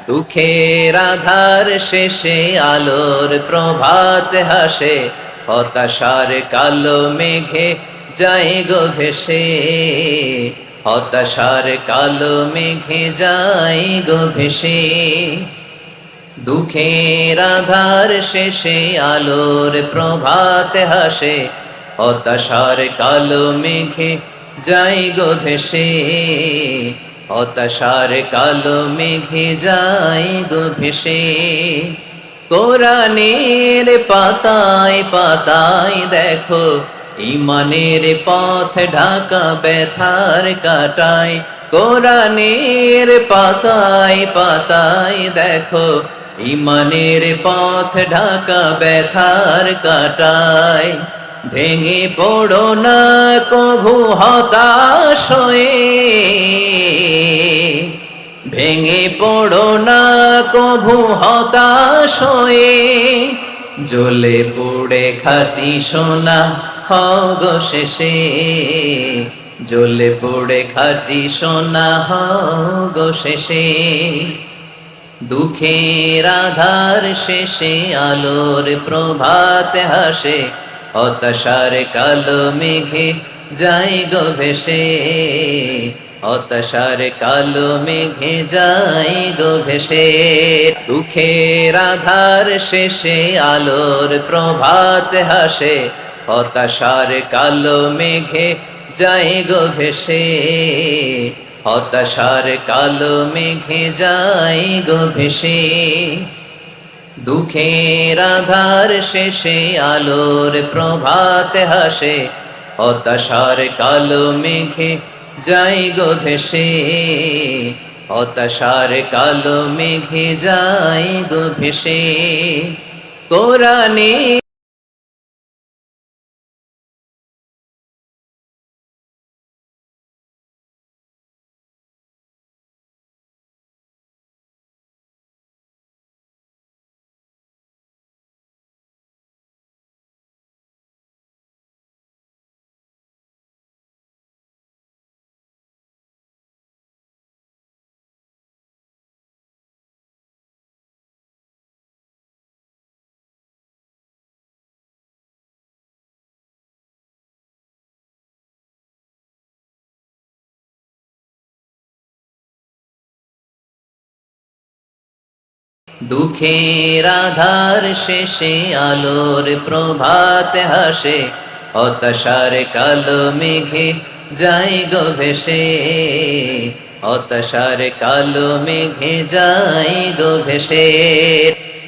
দুঃখের আধার শেষে আলোর প্রভাত হাসে, হতাশার কালো মেঘে যায় গো ভেসে, হতাশার কালো মেঘে যায় গো ভেসে। দুঃখের আধার শেষে আলোর প্রভাত হাসে, হতাশার কালো মেঘে যায় গো ভেসে, হতাশার কালো মেঘে যায় গো ভেসে। কোরআনের পাতায় পাতায় দেখো ঈমানের পথ ঢাকা ব্যথার কাটায়। কোরআনের পাতায় পাতায় দেখো ঈমানের পথ ঢাকা ব্যথার কাটায়। ভেঙে পড়ো না কভু হতাশ হয়ে, ভেঙে পড়ো না কভু হতাশ হয়ে, জ্বলে পুড়ে খাঁটি সোনা হও গো শেষে, জ্বলে পুড়ে খাঁটি সোনা হও গো শেষে। দুঃখের আধার শেষে আলোর প্রভাত হাসে, হতাশার কালো মেঘে যায় গো ভেসে, হতাশার কালো মেঘে যায় গো ভেসে। দুঃখের আধার শেষে আলোর প্রভাত হাসে, হতাশার কালো মেঘে যায় গো ভেসে, হতাশার কালো মেঘে যায় গো ভেসে। দুঃখের আধার শেষে আলোর প্রভাত হাসে, হতাশার কালো মেঘে যায় গো ভেসে, হতাশার কালো মেঘে যায় গো ভেসে। কোরআনে দুঃখের আধার শেষে আলোর প্রভাত হাসে, হতাশার কালো মেঘে যায় গো ভেসে, হতাশার কালো মেঘে যায় গো ভেসে।